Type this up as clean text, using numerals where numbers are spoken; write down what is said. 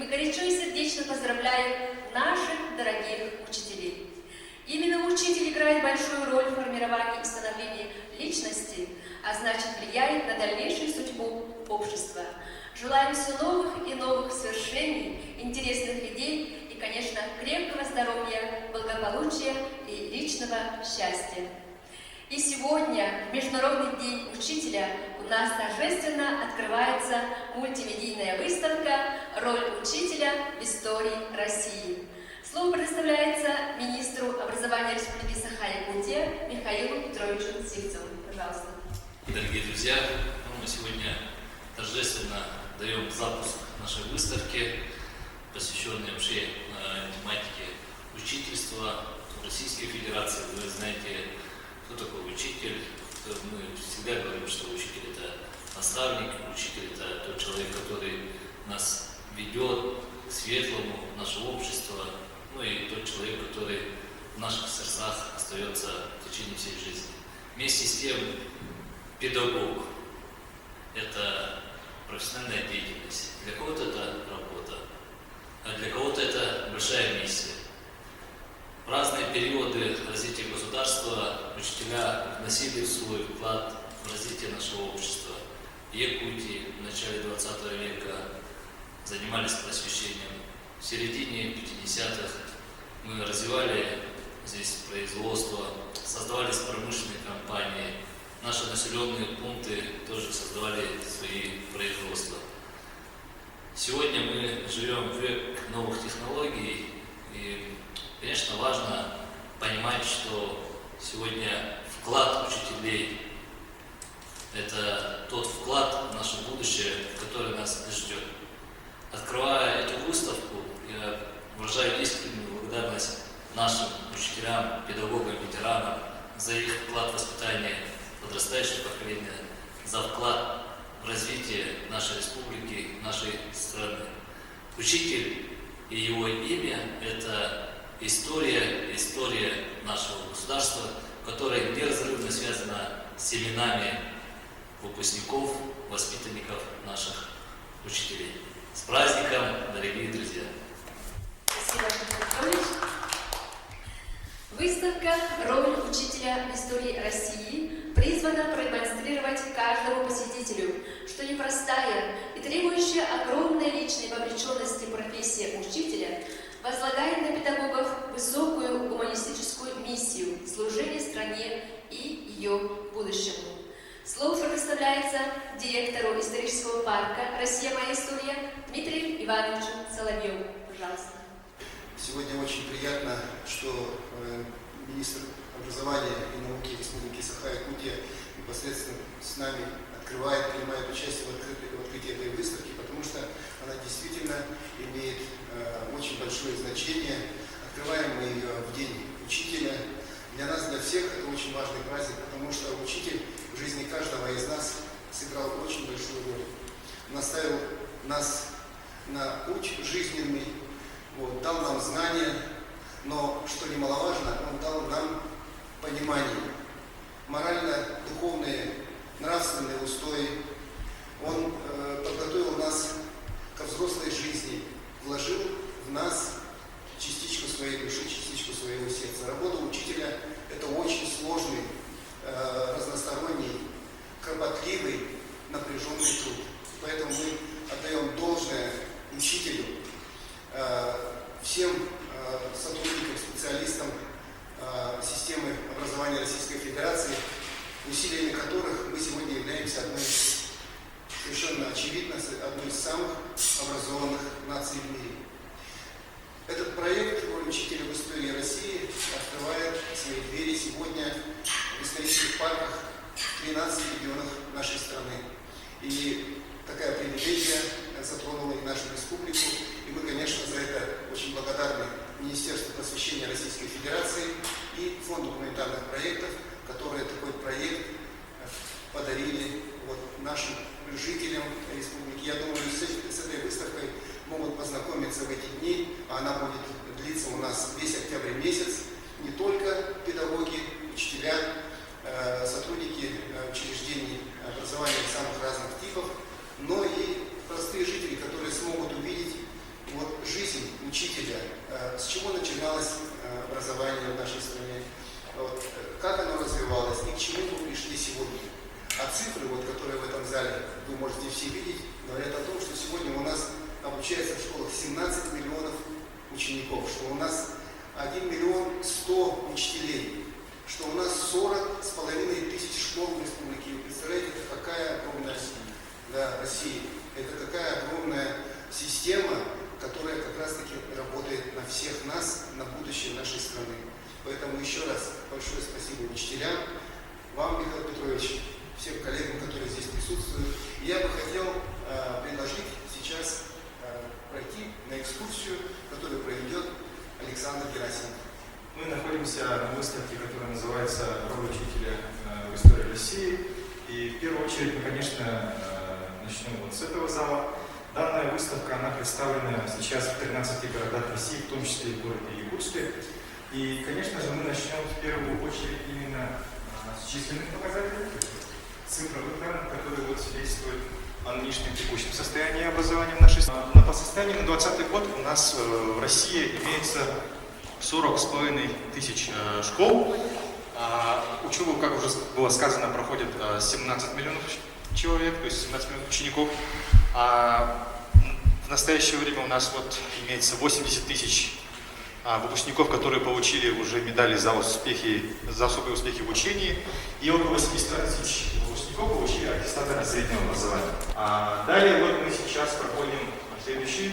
мы горячо и сердечно поздравляем наших дорогих учителей. Именно учитель играет большую роль в формировании и становлении личности, а значит влияет на дальнейшую судьбу общества. Желаем все новых и новых свершений, интересных идей и, конечно, крепкого здоровья, благополучия и личного счастья. И сегодня, в Международный день учителя, у нас торжественно открывается мультимедийная выставка «Роль учителя в истории России». Слово предоставляется министру образования Республики Саха-Якутия Михаилу Петровичу Сивцеву. Пожалуйста. Дорогие друзья, мы сегодня торжественно даем запуск нашей выставки, посвященной вообще тематике учительства в Российской Федерации. Вы знаете, кто такой учитель. Мы всегда говорим, что учитель – это наставник, учитель – это тот человек, который нас ведет к светлому нашего общества, ну и тот человек, который в наших сердцах остается в течение всей жизни. Вместе с тем, педагог – это профессиональная деятельность. Для кого-то это работа, а для кого-то это большая миссия. В разные периоды развития государства учителя вносили свой вклад в развитие нашего общества. В Якутии в начале 20 века занимались просвещением. В середине 50-х мы развивали здесь производство, создавались промышленные компании. Наши населенные пункты тоже создавали свои производства. Сегодня мы живем в век новых технологий, и, конечно, важно понимать, что сегодня вклад учителей – это тот вклад в наше будущее, который нас ждет. Открывая эту выставку, я выражаю искреннюю благодарность нашим учителям, педагогам, ветеранам за их вклад в воспитание подрастающего поколения, за вклад в развитие нашей республики, нашей страны. Учитель и его имя – это история нашего государства, которая неразрывно связана с именами выпускников, воспитанников наших учителей. С праздником, дорогие друзья! Спасибо, Михаил Петрович. Выставка «Роль учителя в истории России» призвана продемонстрировать каждому посетителю, что непростая и требующая огромной личной вовлеченности профессия учителя возлагает на педагогов высокую гуманистическую миссию служения стране и ее будущему. Слово предоставляется директору исторического парка «Россия. Моя история» Дмитрию Ивановичу Соловьеву. Пожалуйста. Сегодня очень приятно, что министр образования и науки Республики Саха-Якутия непосредственно с нами принимает участие в открытии этой выставки, потому что она действительно имеет очень большое значение. Открываем мы ее в День учителя. Для нас, для всех, это очень важный праздник, потому что учитель в жизни каждого из нас сыграл очень большую роль. Наставил нас на путь жизненный, дал нам знания, но, что немаловажно, он дал нам понимание, морально-духовные, нравственные устои. Он подготовил нас ко взрослой жизни, вложил в нас частичку своей души, частичку своего сердца. Работа учителя – это очень сложный, разносторонний, кропотливый, напряженный труд. Поэтому мы отдаем должное учителю, всем сотрудникам, специалистам системы образования Российской Федерации, усилиями которых мы сегодня являемся совершенно очевидно, одной из самых образованных наций в мире. Этот проект «Роль учителя в истории России» открывает свои двери сегодня в исторических парках в 13 регионах нашей страны. И такая привилегия затронула и нашу республику. И мы, конечно, за это очень благодарны Министерству просвещения Российской Федерации и Фонду гуманитарных проектов, которые такой проект подарили нашим жителям республики. Я думаю, с этой выставкой могут познакомиться в эти дни, а она будет длиться у нас весь октябрь месяц. Не только педагоги, учителя, сотрудники учреждений образования самых разных типов, но и простые жители, которые смогут увидеть зале, вы можете все видеть, говорят о том, что сегодня у нас обучается в школах 17 миллионов учеников, что у нас 1 миллион 100 учителей, что у нас 40,5 тысяч школ в республике. Вы представляете, это какая огромная Россия, это какая огромная система, которая как раз-таки работает на всех нас, на будущее нашей страны. Поэтому еще раз большое спасибо учителям, вам, Михаил Петрович, всем коллегам, которые здесь присутствуют. И я бы хотел предложить сейчас пройти на экскурсию, которую проведет Александр Герасимов. Мы находимся на выставке, которая называется «Роль учителя в истории России». И в первую очередь мы, конечно, начнем вот с этого зала. Данная выставка, она представлена сейчас в 13 городах России, в том числе и в городе Якутске. И, конечно же, мы начнем в первую очередь именно с численных показателей, цифровых данных, которые вот свидетельствуют о нынешнем текущем состоянии образования в нашей стране. По состоянию на 2020 год у нас в России имеется 40,5 тысяч школ. Учебу, как уже было сказано, проходит 17 миллионов человек, то есть 17 миллионов учеников. В настоящее время у нас вот имеется 80 тысяч выпускников, которые получили уже медали за особые успехи в учении, и около 80 тысяч выпускников получили аттестаты на среднее образование. Далее вот мы сейчас проходим следующий